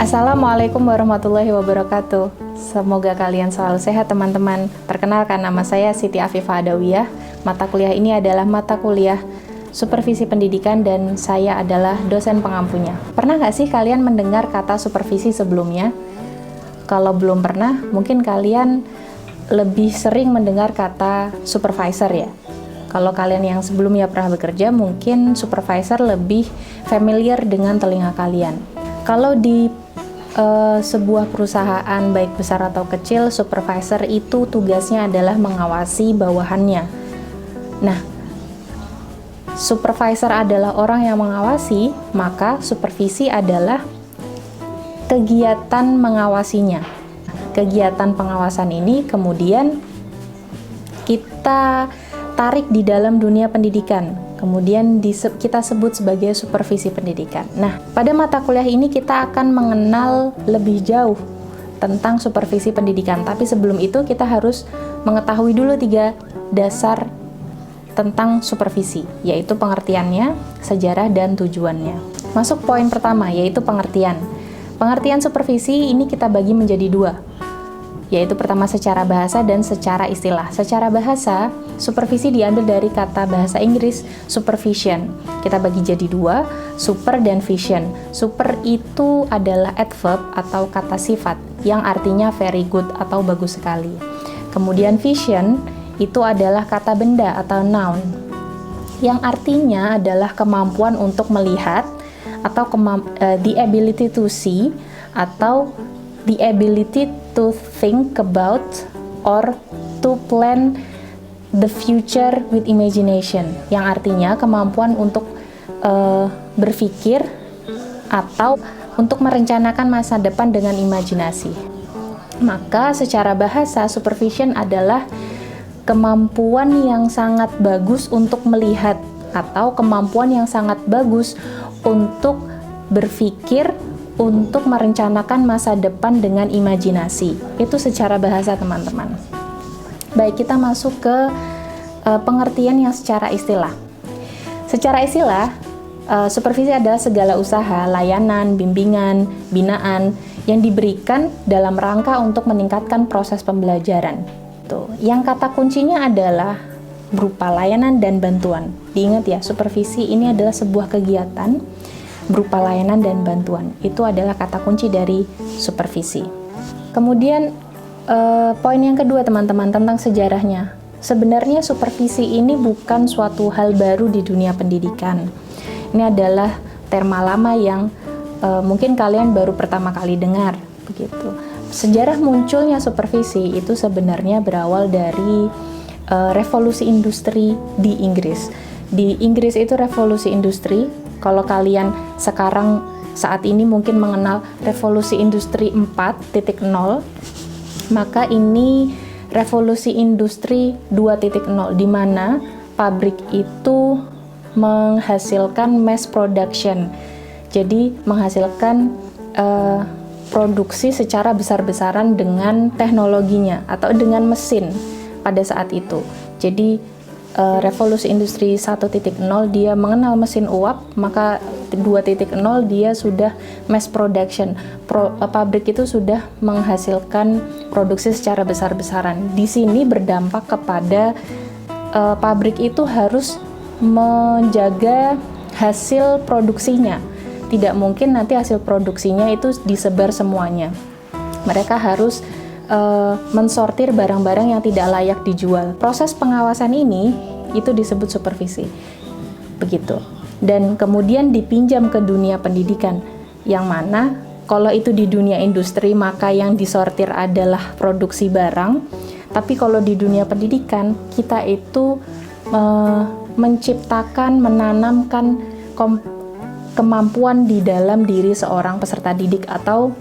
Assalamualaikum warahmatullahi wabarakatuh. Semoga kalian selalu sehat teman-teman. Perkenalkan, nama saya Siti Afifah Adawiyah. Mata kuliah ini adalah mata kuliah Supervisi Pendidikan dan saya adalah dosen pengampunya. Pernah nggak sih kalian mendengar kata supervisi sebelumnya? Kalau belum pernah, mungkin kalian lebih sering mendengar kata supervisor ya. Kalau kalian yang sebelumnya pernah bekerja, mungkin supervisor lebih familiar dengan telinga kalian. Kalau di sebuah perusahaan baik besar atau kecil, supervisor itu tugasnya adalah mengawasi bawahannya. Nah, supervisor adalah orang yang mengawasi, maka supervisi adalah kegiatan mengawasinya. Kegiatan pengawasan ini kemudian kita tarik di dalam dunia pendidikan. Kemudian kita sebut sebagai supervisi pendidikan. Nah, pada mata kuliah ini kita akan mengenal lebih jauh tentang supervisi pendidikan. Tapi sebelum itu kita harus mengetahui dulu 3 dasar tentang supervisi, yaitu pengertiannya, sejarah, dan tujuannya. Masuk poin pertama, yaitu pengertian. Pengertian supervisi ini kita bagi menjadi 2, yaitu pertama secara bahasa dan secara istilah. Secara bahasa, supervisi diambil dari kata bahasa Inggris supervision. Kita bagi jadi 2, super dan vision. Super itu adalah adverb atau kata sifat yang artinya very good atau bagus sekali. Kemudian vision itu adalah kata benda atau noun yang artinya adalah kemampuan untuk melihat atau the ability to see atau the ability to think about or to plan the future with imagination, yang artinya kemampuan untuk berpikir atau untuk merencanakan masa depan dengan imajinasi. Maka secara bahasa, supervision adalah kemampuan yang sangat bagus untuk melihat atau kemampuan yang sangat bagus untuk berpikir, untuk merencanakan masa depan dengan imajinasi. Itu secara bahasa, teman-teman. Baik, kita masuk ke pengertian yang secara istilah. Secara istilah, supervisi adalah segala usaha, layanan, bimbingan, binaan yang diberikan dalam rangka untuk meningkatkan proses pembelajaran. Tuh, yang kata kuncinya adalah berupa layanan dan bantuan. Diingat ya, supervisi ini adalah sebuah kegiatan berupa layanan dan bantuan. Itu adalah kata kunci dari supervisi. Kemudian poin yang kedua, teman-teman, tentang sejarahnya. Sebenarnya supervisi ini bukan suatu hal baru di dunia pendidikan. Ini adalah terma lama yang mungkin kalian baru pertama kali dengar, begitu. Sejarah munculnya supervisi itu sebenarnya berawal dari revolusi industri di Inggris. Di Inggris itu revolusi industri. Kalau kalian saat ini mungkin mengenal revolusi industri 4.0, maka ini revolusi industri 2.0, di mana pabrik itu menghasilkan mass production. Jadi menghasilkan produksi secara besar-besaran dengan teknologinya atau dengan mesin pada saat itu. Jadi revolusi industri 1.0 dia mengenal mesin uap, maka 2.0 dia sudah mass production. Pabrik itu sudah menghasilkan produksi secara besar-besaran. Di sini berdampak kepada pabrik itu harus menjaga hasil produksinya. Tidak mungkin nanti hasil produksinya itu disebar semuanya. Mereka harus mensortir barang-barang yang tidak layak dijual. Proses pengawasan ini itu disebut supervisi. Begitu. Dan kemudian dipinjam ke dunia pendidikan, yang mana kalau itu di dunia industri maka yang disortir adalah produksi barang, tapi kalau di dunia pendidikan kita itu menciptakan, menanamkan kemampuan di dalam diri seorang peserta didik atau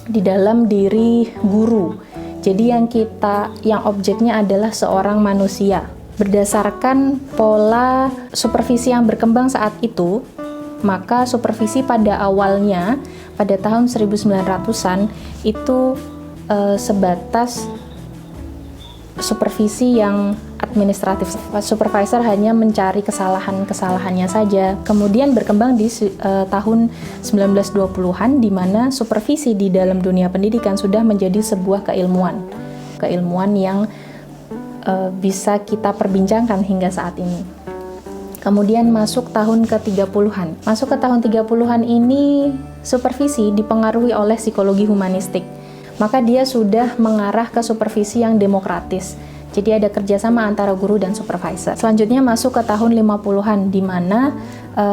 di dalam diri guru. Jadi yang objeknya adalah seorang manusia. Berdasarkan pola supervisi yang berkembang saat itu, maka supervisi pada awalnya pada tahun 1900-an itu sebatas supervisi yang administratif. Supervisor hanya mencari kesalahannya saja. Kemudian berkembang di tahun 1920-an, di mana supervisi di dalam dunia pendidikan sudah menjadi sebuah keilmuan yang bisa kita perbincangkan hingga saat ini. Kemudian masuk tahun ke-30-an. Masuk ke tahun 30-an ini, supervisi dipengaruhi oleh psikologi humanistik. Maka dia sudah mengarah ke supervisi yang demokratis. Jadi ada kerjasama antara guru dan supervisor. Selanjutnya masuk ke tahun 50-an, di mana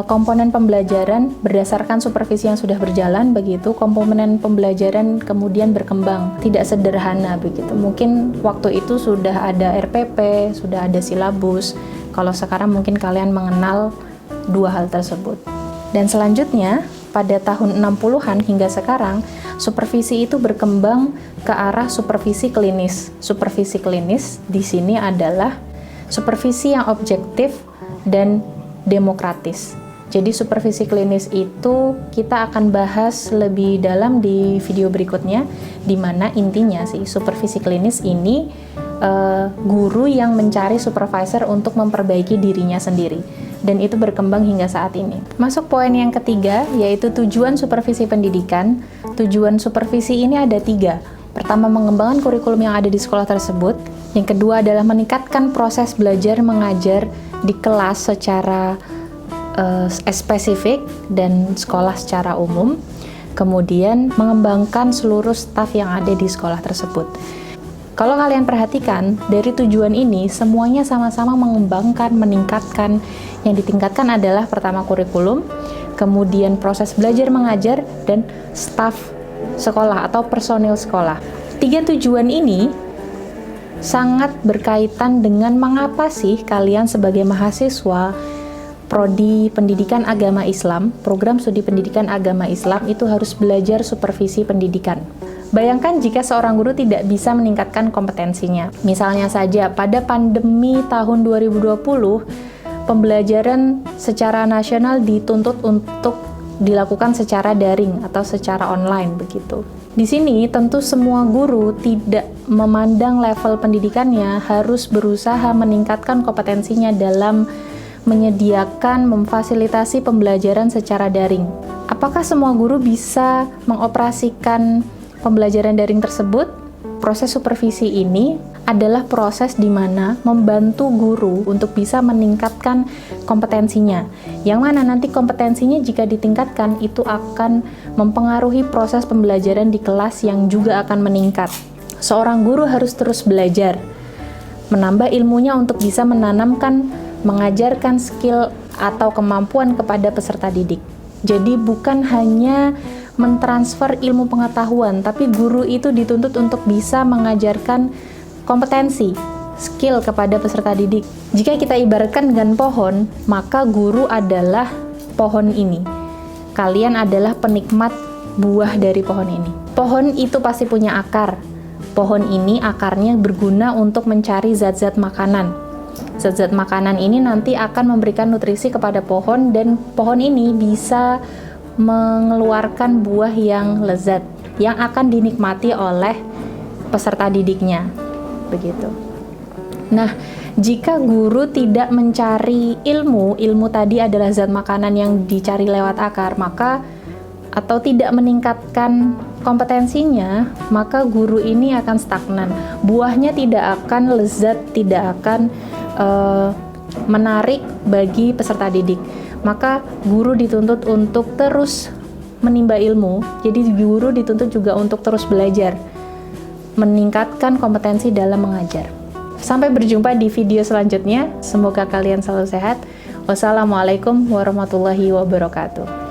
komponen pembelajaran berdasarkan supervisi yang sudah berjalan, begitu komponen pembelajaran kemudian berkembang. Tidak sederhana begitu. Mungkin waktu itu sudah ada RPP, sudah ada silabus. Kalau sekarang mungkin kalian mengenal dua hal tersebut. Dan selanjutnya, pada tahun 60-an hingga sekarang, supervisi itu berkembang ke arah supervisi klinis. Supervisi klinis di sini adalah supervisi yang objektif dan demokratis. Jadi supervisi klinis itu kita akan bahas lebih dalam di video berikutnya, di mana intinya sih supervisi klinis ini guru yang mencari supervisor untuk memperbaiki dirinya sendiri, dan itu berkembang hingga saat ini. Masuk poin yang ketiga, yaitu tujuan supervisi pendidikan. Tujuan supervisi ini ada 3. Pertama, mengembangkan kurikulum yang ada di sekolah tersebut. Yang kedua adalah meningkatkan proses belajar mengajar di kelas secara spesifik dan sekolah secara umum. Kemudian mengembangkan seluruh staf yang ada di sekolah tersebut. Kalau kalian perhatikan, dari tujuan ini semuanya sama-sama mengembangkan, meningkatkan. Yang ditingkatkan adalah pertama kurikulum, kemudian proses belajar mengajar, dan staf sekolah atau personil sekolah. 3 tujuan ini sangat berkaitan dengan mengapa sih kalian sebagai mahasiswa Prodi Pendidikan Agama Islam, program studi pendidikan agama Islam itu harus belajar supervisi pendidikan. Bayangkan jika seorang guru tidak bisa meningkatkan kompetensinya. Misalnya saja pada pandemi tahun 2020, pembelajaran secara nasional dituntut untuk dilakukan secara daring atau secara online begitu. Di sini tentu semua guru tidak memandang level pendidikannya, harus berusaha meningkatkan kompetensinya dalam menyediakan, memfasilitasi pembelajaran secara daring. Apakah semua guru bisa mengoperasikan pembelajaran daring tersebut? Proses supervisi ini adalah proses di mana membantu guru untuk bisa meningkatkan kompetensinya. Yang mana nanti kompetensinya jika ditingkatkan itu akan mempengaruhi proses pembelajaran di kelas yang juga akan meningkat. Seorang guru harus terus belajar, menambah ilmunya untuk bisa menanamkan, mengajarkan skill atau kemampuan kepada peserta didik. Jadi bukan hanya mentransfer ilmu pengetahuan, tapi guru itu dituntut untuk bisa mengajarkan kompetensi, skill kepada peserta didik. Jika kita ibaratkan dengan pohon, maka guru adalah pohon ini. Kalian adalah penikmat buah dari pohon ini. Pohon itu pasti punya akar. Pohon ini akarnya berguna untuk mencari zat-zat makanan. Zat-zat makanan ini nanti akan memberikan nutrisi kepada pohon, dan pohon ini bisa mengeluarkan buah yang lezat yang akan dinikmati oleh peserta didiknya begitu. Nah, jika guru tidak mencari ilmu tadi adalah zat makanan yang dicari lewat akar, maka atau tidak meningkatkan kompetensinya, maka guru ini akan stagnan. Buahnya tidak akan lezat, tidak akan menarik bagi peserta didik. Maka guru dituntut untuk terus menimba ilmu, jadi guru dituntut juga untuk terus belajar, meningkatkan kompetensi dalam mengajar. Sampai berjumpa di video selanjutnya, semoga kalian selalu sehat. Wassalamualaikum warahmatullahi wabarakatuh.